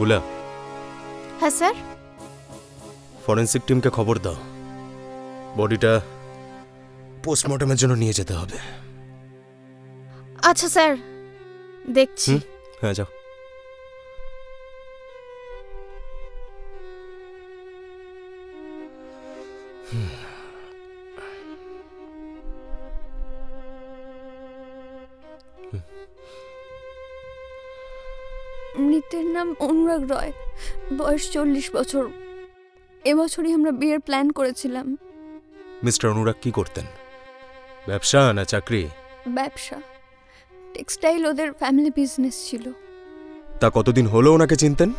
বুলা। হ্যাঁ sir. Forensic টিমকে খবর দাও, বডিটা পোস্টমর্টমের জন্য নিয়ে যেতে হবে। আচ্ছা স্যার, দেখছি। হ্যাঁ যাও। মৃতের নাম অনুরাগ রয়, বয়স 40 বছর। এবছরই আমরা বিয়ের প্ল্যান করেছিলাম। মিস্টার অনুরাগ কি করতেন? ব্যবসা না চাকরি? ব্যবসা, টেক্সটাইল ওদের ফ্যামিলি বিজনেস ছিল। তা কতদিন হলো ওনাকে চিনতেন?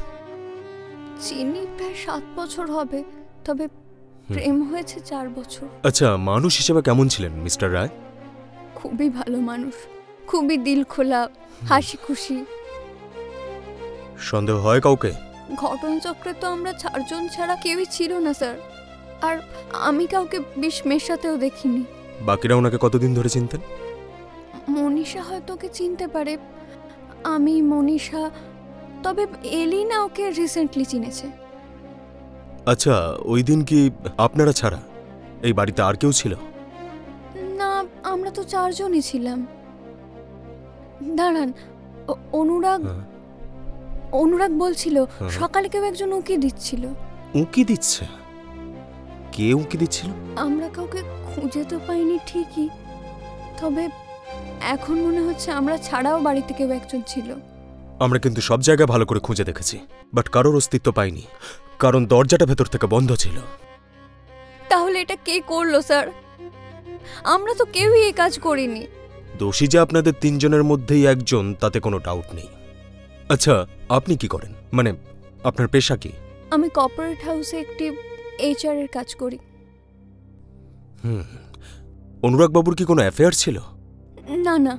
চিনি প্রায় 7 বছর হবে, তবে প্রেম হয়েছে 4 বছর। আচ্ছা, মানুষ হিসেবে কেমন ছিলেন মিস্টার রায়? খুবই ভালো মানুষ, খুবই দিল খোলা, হাসি খুশি। সন্দেহ হয় কাউকে? ঘটনাচক্রে তো আমরা 4 জন ছাড়া কেউই ছিল না স্যার, আর আমি কাউকে বিষ মেশাতেও দেখিনি। বাকিরা ওনাকে কতদিন ধরে চিনতেন? মনীষা হয়তো ওকে চিনতে পারে, আমি মনীষা, তবে এলিনা ওকে রিসেন্টলি চিনেছে। আচ্ছা, ওই দিন কি আপনারা ছাড়া এই বাড়িতে আর কেউ ছিল? না, আমরা তো 4 জনই ছিলাম। দাঁড়ান, অনুরাগ বলছিল সকালে কেউ একজন উকি দিচ্ছিল। উকি দিচ্ছে? কে উকি দিচ্ছিল? আমরা কাউকে খুঁজে তো পাইনি ঠিকই, তবে এখন মনে হচ্ছে আমরা ছাড়াও বাড়িতে কেউ একজন ছিল। আমরা কিন্তু সব জায়গায় ভালো করে খুঁজে দেখেছি, বাট কারোর অস্তিত্ব পাইনি, কারণ দরজাটা ভেতর থেকে বন্ধ ছিল। তাহলে এটা কে করলো স্যার? আমরা তো কেউই এই কাজ করিনি। দোষী যে আপনাদের 3 জনের মধ্যেই একজন, তাতে কোনো ডাউট নেই। আচ্ছা, আপনি কি করেন? মানে আপনার পেশা কি? আমি কর্পোরেট হাউসে একটি HR এর কাজ করি। অনুরাগ বাবুর কি কোনো অ্যাফেয়ার ছিল? না না,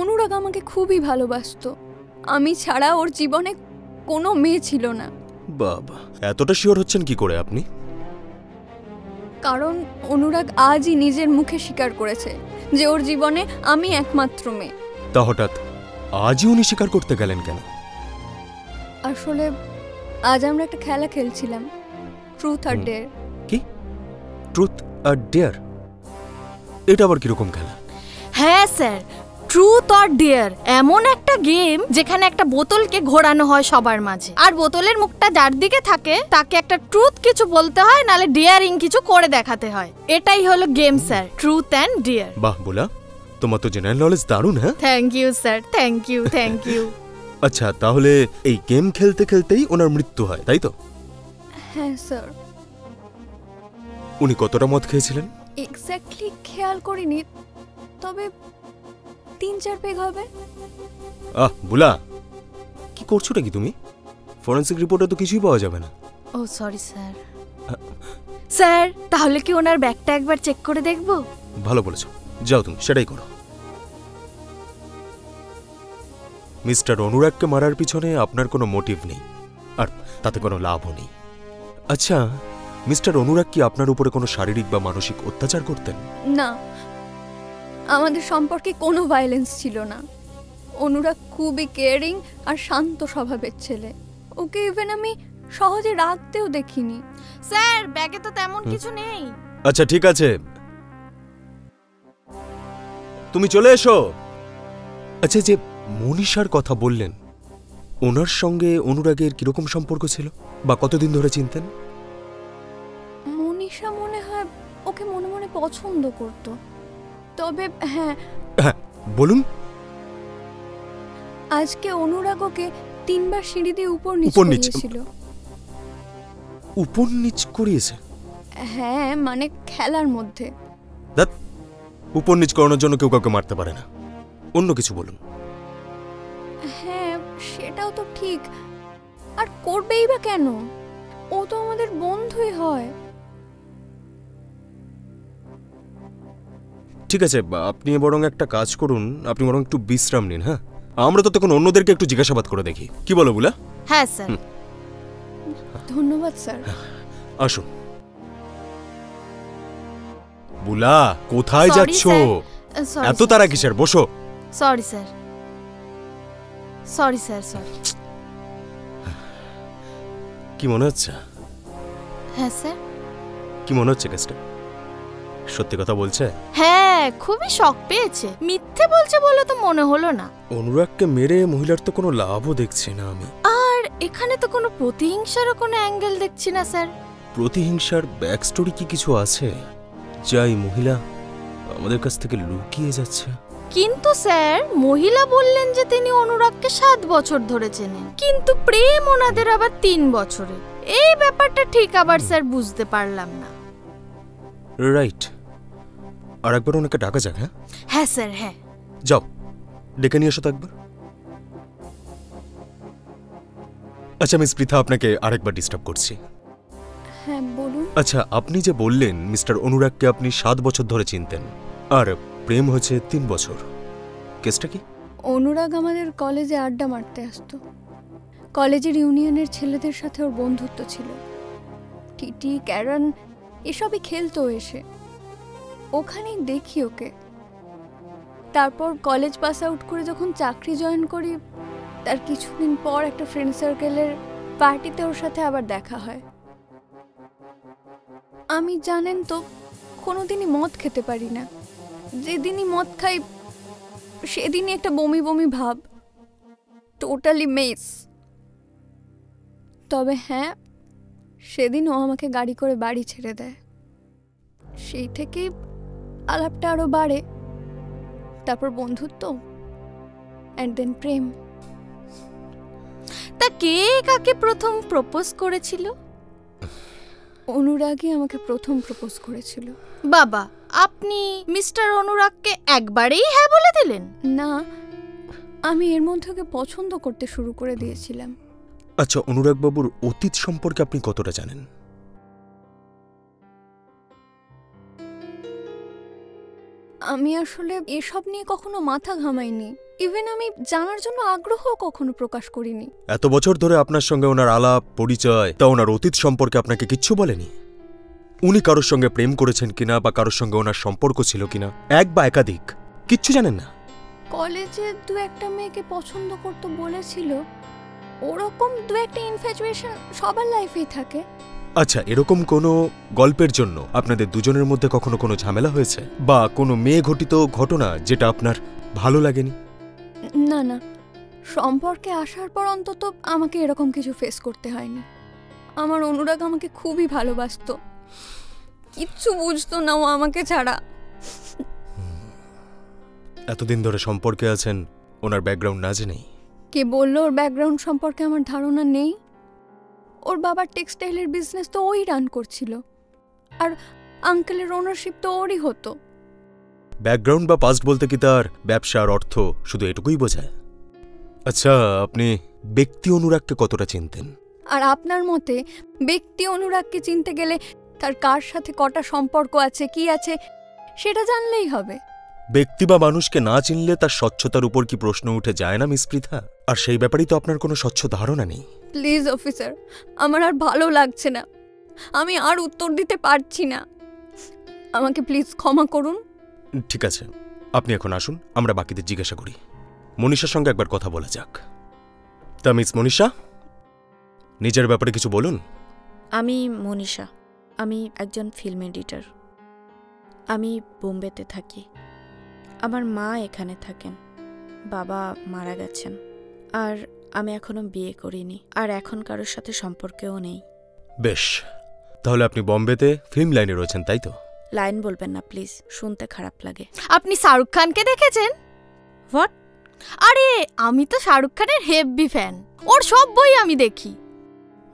অনুরাগ আমাকে খুবই ভালোবাসতো। আমি ছাড়া ওর জীবনে কোনো মেয়ে ছিল না। বাবা, এতটা শিওর হচ্ছেন কি করে আপনি? কারণ অনুরাগ আজই নিজের মুখে স্বীকার করেছে যে ওর জীবনে আমি একমাত্র মেয়ে। তা হঠাৎ আজই উনি স্বীকার করতে গেলেন কেন? আসলে আজ আমরা একটা খেলা খেলছিলাম, ট্রুথ আর ডেয়ার। কি? ট্রুথ আর ডেয়ার? এটা আবার কিরকম খেলা? হ্যাঁ স্যার, ট্রুথ অর ডেয়ার এমন একটা গেম যেখানে একটা বোতলকে ঘোরানো হয় সবার মাঝে, আর বোতলের মুখটা যার দিকে থাকে তাকে একটা ট্রুথ কিছু বলতে হয়, নালে ডেয়ারিং কিছু করে দেখাতে হয়। এটাই হলো game sir, truth and dare. বাহ বলা, তোমার তো জেনারেল নলেজ দারুণ। হ্যাঁ, thank you sir, thank you, thank you. আচ্ছা, তাহলে এই গেম খেলতে খেলতেই ওনার মৃত্যু হয়, তাই তো? হ্যাঁ স্যার। উনি কতটা মদ খেয়েছিলেন? এক্স্যাক্টলি খেয়াল করিনি, তবে 3-4 পেগ হবে। বুলা, কি করছোটা কি তুমি? ফরেন্সিক রিপোর্টে তো কিছুই পাওয়া যাবে না। ও সরি স্যার। স্যার, তাহলে কি ওনার ব্যাগটা একবার চেক করে দেখব? ভালো বলেছো, যাও তুমি সেটাই করো। মিস্টার অনুরাগকে মারার পিছনে আপনার কোনো মোটিভ নেই, আর তাতে কোনো লাভও নেই। আচ্ছা, মিস্টার অনুরাগ কি আপনার উপরে কোনো শারীরিক বা মানসিক অত্যাচার করতেন? না, আমাদের সম্পর্কে কোনো ভায়োলেন্স ছিল না। অনুরাগ খুবই কেয়ারিং আর শান্ত স্বভাবের ছেলে। ওকে ইভেন আমি সহজে রাখতেও দেখিনি। স্যার, ব্যাগে তো তেমন কিছু নেই। আচ্ছা ঠিক আছে, তুমি চলে এসো। আচ্ছা, যে মনীষার কথা বললেন, ওনার সঙ্গে অনুরাগের কিরকম সম্পর্ক ছিল বা কতদিন ধরে চিনতেন? মনীষা মনে হয় ওকে মনে মনে পছন্দ করত, তবে হ্যাঁ বলুন। আজকে অনুরাগ ওকে 3 বার সিঁড়ি দিয়ে উপর নিচ করিয়েছিল। উপর নিচ করিয়েছে? হ্যাঁ, মানে খেলার মধ্যে। উপর নিচ করানোর জন্য কেউ কাউকে মারতে পারে না, অন্য কিছু বলুন। হ্যাঁ, সেটাও তো ঠিক, আর করবেই বা কেন? ও তো আমাদের বন্ধুই হয়। ঠিক আছে, আপনি বরং একটা কাজ করুন, আপনি বরং একটু বিশ্রাম নিন। হ্যাঁ, আমরা তো তখন অন্যদেরকে একটু জিজ্ঞাসাবাদ করে দেখি। কি বলো বুলা? হ্যাঁ স্যার। ধন্যবাদ স্যার। আসুন। বুলা, কোথায় Sorry, যাচ্ছ? Sorry, এত sir. তারা কিসের? বসো। Sorry sir, sorry sir, sorry. কি মনে হচ্ছে? হ্যাঁ স্যার। কি মনে হচ্ছে কেসটা? সত্যি কথা বলছে? হ্যাঁ, খুবই শক পেয়েছে। মিথ্যে বলছে বলে তো মনে হলো না। অনুরাগকে মেরে মহিলার তো কোনো লাভও দেখছি না আমি। আর এখানে তো কোনো প্রতিহিংসারও কোনো অ্যাঙ্গেল দেখছি না স্যার। প্রতিহিংসার ব্যাক স্টোরি কি কিছু আছে যা এই মহিলা আমাদের কাছ থেকে লুকিয়ে যাচ্ছে? কিন্তু স্যার, মহিলা বললেন যে তিনি অনুরাগকে 7 বছর ধরে চেনেন, কিন্তু প্রেম ওনাদের আবার 3 বছরে। এই ব্যাপারটা ঠিক আবার স্যার বুঝতে পারলাম না। রাইট। আর একবার ওনাকে ডাকা যাক। হ্যাঁ হ্যাঁ স্যার, হ্যাঁ। যাও, ডেকে নিয়ে এসো তো একবার। আচ্ছা মিস পৃথা, আপনাকে আরেকবার ডিস্টার্ব করছি। হ্যাঁ বলুন। আচ্ছা, আপনি যে বললেন মিস্টার অনুরাগকে আপনি 7 বছর ধরে চিনতেন আর প্রেম হয়েছে 3 বছর, কেসটা কি? অনুরাগ আমাদের কলেজে আড্ডা মারতে আসতো। কলেজের ইউনিয়নের ছেলেদের সাথে ওর বন্ধুত্ব ছিল। টিটি, ক্যারন এসবই খেলতো এসে। ওখানেই দেখি ওকে। তারপর কলেজ পাস আউট করে যখন চাকরি জয়েন করি, তার কিছুদিন পর একটা ফ্রেন্ড সার্কেলের পার্টিতে ওর সাথে আবার দেখা হয়। আমি জানেন তো কোনোদিনই মদ খেতে পারি না। যেদিনই মদ খাই সেদিনই একটা বমি বমি ভাব, টোটালি মেস। তবে হ্যাঁ, সেদিন ও আমাকে গাড়ি করে বাড়ি ছেড়ে দেয়। সেই থেকেই আলাপটা আরো বাড়ে, তারপর বন্ধুত্ব, অ্যান্ড দেন প্রেম। তা কে কাকে প্রথম প্রপোজ করেছিল? অনুরাগই আমাকে প্রথম প্রপোজ করেছিল। বাবা, আপনি মিস্টার অনুরাগকে একবারেই হ্যাঁ বলে দিলেন? না, আমি এর মধ্যে ওকে পছন্দ করতে শুরু করে দিয়েছিলাম। আচ্ছা, অনুরাগবাবুর অতীত সম্পর্কে আপনি কতটা জানেন? আমি আসলে এসব নিয়ে কখনো মাথা ঘামাইনি। ইভেন আমি জানার জন্য আগ্রহ কখনো প্রকাশ করিনি। এত বছর ধরে আপনার সঙ্গে ওনার আলাপ পরিচয়, তা ওনার অতীত সম্পর্কে আপনাকে কিচ্ছু বলেনি? উনি কারোর সঙ্গে প্রেম করেছেন কিনা বা কারোর সঙ্গে ওনার সম্পর্ক ছিল কিনা, এক বা একাধিক, কিচ্ছু জানেন না? কলেজে 2-1টা মেয়েকে পছন্দ করতে বলেছিল। ওরকম 2-1টা ইনফ্যাচুয়েশন সবার লাইফেই থাকে। আচ্ছা, এরকম কোনো গল্পের জন্য আপনাদের দুজনের মধ্যে কখনো কোনো ঝামেলা হয়েছে বা কোনো মেয়ে ঘটিত ঘটনা যেটা আপনার ভালো লাগেনি? না না, সম্পর্কে আসার পর অন্তত আমাকে এরকম কিছু ফেস করতে হয়নি। আমার অনুরাগ আমাকে খুবই ভালোবাসতো, কিচ্ছু বুঝতো না ও আমাকে ছাড়া। এতদিন ধরে সম্পর্কে আছেন, ওনার ব্যাকগ্রাউন্ড না জেনেই? কে বললো ওর ব্যাকগ্রাউন্ড সম্পর্কে আমার ধারণা নেই? ওর বাবার টেক্সটাইলের বিজনেস তো ওই রান করছিল, আর আঙ্কেলের ওনারশিপ তো ওরই হতো। ব্যাকগ্রাউন্ড বা পাস্ট বলতে কি তার ব্যবসার অর্থ শুধু এটুকুই বোঝায়? আচ্ছা, আপনি ব্যক্তি অনুরাগকে কতটা চিনতেন? আর আপনার মতে ব্যক্তি অনুরাগকে চিনতে গেলে তার কার সাথে কটা সম্পর্ক আছে, কি আছে, সেটা জানলেই হবে? ব্যক্তি বা মানুষকে না চিনলে তার স্বচ্ছতার উপর কি প্রশ্ন উঠে যায় না মিস পৃথা? আর সেই ব্যাপারেই তো আপনার কোনো স্বচ্ছ ধারণা নেই। প্লিজ অফিসার, আমার আর ভালো লাগছে না। আমি আর উত্তর দিতে পারছি না। আমাকে প্লিজ ক্ষমা করুন। ঠিক আছে, আপনি এখন আসুন, আমরা বাকিদের জিজ্ঞাসা করি। মনীষার সঙ্গে একবার কথা বলা যাক। তা মিস মনীষা, নিজের ব্যাপারে কিছু বলুন। আমি মনীষা, আমি একজন ফিল্ম এডিটর। আমি বোম্বেতে থাকি। আমার মা এখানে থাকেন, বাবা মারা গেছেন, আর আমি এখনো বিয়ে করিনি, আর এখন কারোর সাথে সম্পর্কেও নেই। বেশ, তাহলে আপনি বম্বেতে ফিল্ম লাইনে রয়েছেন, তাই তো? লাইন বলবেন না প্লিজ, শুনতে খারাপ লাগে। আপনি শাহরুখ খানকে দেখেছেন? হোয়াট? আরে, আমি তো শাহরুখ খানের হেভি ফ্যান। ওর সব বই আমি দেখি।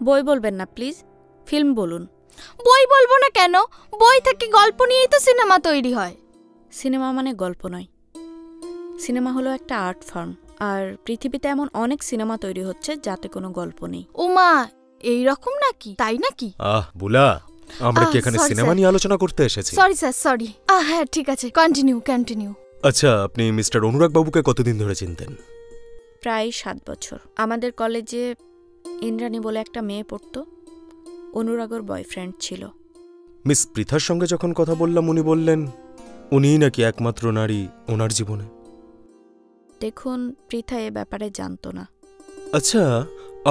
বই বলবেন না প্লিজ, ফিল্ম বলুন। বই বলবো না কেন? বই থেকে গল্প নিয়েই তো সিনেমা তৈরি হয়। সিনেমা মানে গল্প নয়। সিনেমা হলো একটা আর্ট ফর্ম, আর পৃথিবীতে এমন অনেক সিনেমা তৈরি হচ্ছে যাতে কোনো গল্প নেই। ওমা, এই রকম নাকি, তাই নাকি? বুলা, আমরা কি এখানে sorry, সিনেমা sir. নিয়ে আলোচনা করতে এসেছি? Sorry sir, sorry. হ্যাঁ ঠিক আছে, কন্টিনিউ। আচ্ছা, আপনি মিস্টার অনুরাগ বাবুকে কতদিন ধরে চিনতেন? প্রায় 7 বছর। আমাদের কলেজে ইন্দ্রাণী বলে একটা মেয়ে পড়তো, অনুরাগর বয়ফ্রেন্ড ছিল। মিস পৃথার সঙ্গে যখন কথা বললাম উনি বললেন উনিই নাকি একমাত্র নারী ওনার জীবনে। দেখুন, পৃথা এ ব্যাপারে জানতো না। আচ্ছা,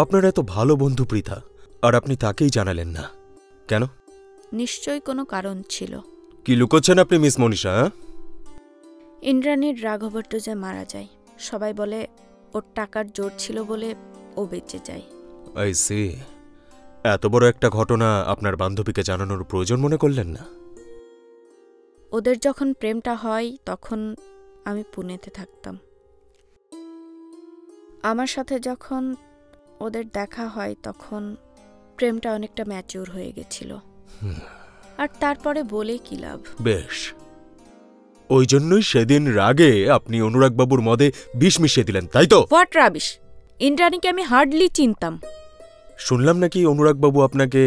আপনার এত ভালো বন্ধু পৃথা, আর আপনি তাকেই জানালেন না কেন? নিশ্চয়ই কোনো কারণ ছিল। কি লুকোচ্ছেন আপনি মিস মনীষা? ইন্দ্রাণীর ড্রাগ ওভারডোজে মারা যায়। সবাই বলে ওর টাকার জোর ছিল বলে ও বেঁচে যায়। I see. এত বড় একটা ঘটনা আপনার বান্ধবীকে জানানোর প্রয়োজন মনে করলেন না? ওদের যখন প্রেমটা হয় তখন আমি পুনেতে থাকতাম। আমার সাথে যখন ওদের দেখা হয় তখন প্রেমটা অনেকটা ম্যাচিউর হয়ে গেছিল। আর তারপরে বলে কি লাভ? বেশ, ওই জন্যই সেদিন রাগে আপনি অনুরাগবাবুর মদে বিষ মিশিয়ে দিলেন, তাই তো? What rubbish! ইন্দ্রাণীকে আমি হার্ডলি চিনতাম। শুনলাম নাকি অনুরাগবাবু আপনাকে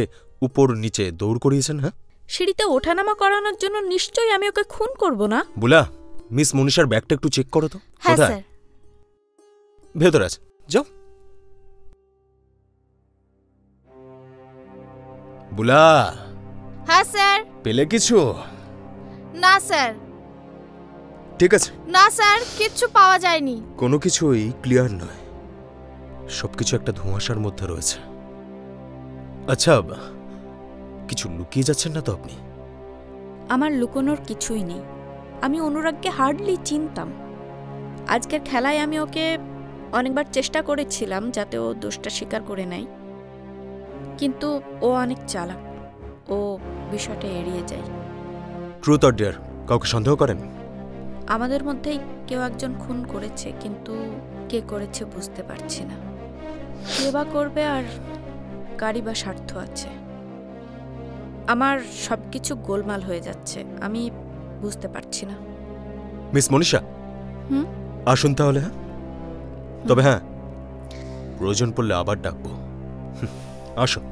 উপর নিচে দৌড় করিয়েছেন। হ্যাঁ, সিঁড়িতে ওঠানামা করানোর জন্য নিশ্চয়ই আমি ওকে খুন করব না। বুলা, মিস মনীষার ব্যাগটা একটু চেক করো তো। হ্যাঁ কোথায়? স্যার। ভেতর আছে, যাও। বুলা, হ্যাঁ স্যার। পেলে কিছু? না স্যার। ঠিক আছে। না স্যার, কিচ্ছু পাওয়া যায়নি। কোনো কিছুই ক্লিয়ার নয়, সবকিছু একটা ধোঁয়াশার মধ্যে রয়েছে। আচ্ছা, কিছু লুকিয়ে যাচ্ছেন না তো আপনি? আমার লুকোনোর কিছুই নেই। আমি অনুরাগকে হার্ডলি চিনতাম। আজকের খেলায় আমি ওকে অনেকবার চেষ্টা করেছিলাম যাতে ও দোষটা স্বীকার করে নেয়, কিন্তু ও অনেক চালাক। ও বিষয়টা এড়িয়ে যায়। ট্রুথ অর ডেয়ার, কাউকে সন্দেহ করেন? আমাদের মধ্যেই কেউ একজন খুন করেছে, কিন্তু কে করেছে বুঝতে পারছি না। কে বা করবে, আর কারি বা স্বার্থ আছে। আমার সবকিছু গোলমাল হয়ে যাচ্ছে, আমি বুঝতে পারছি না। মিস মনীষা, আসুন তাহলে। হ্যাঁ, তবে হ্যাঁ, প্রয়োজন পড়লে আবার ডাকবো। আসুন।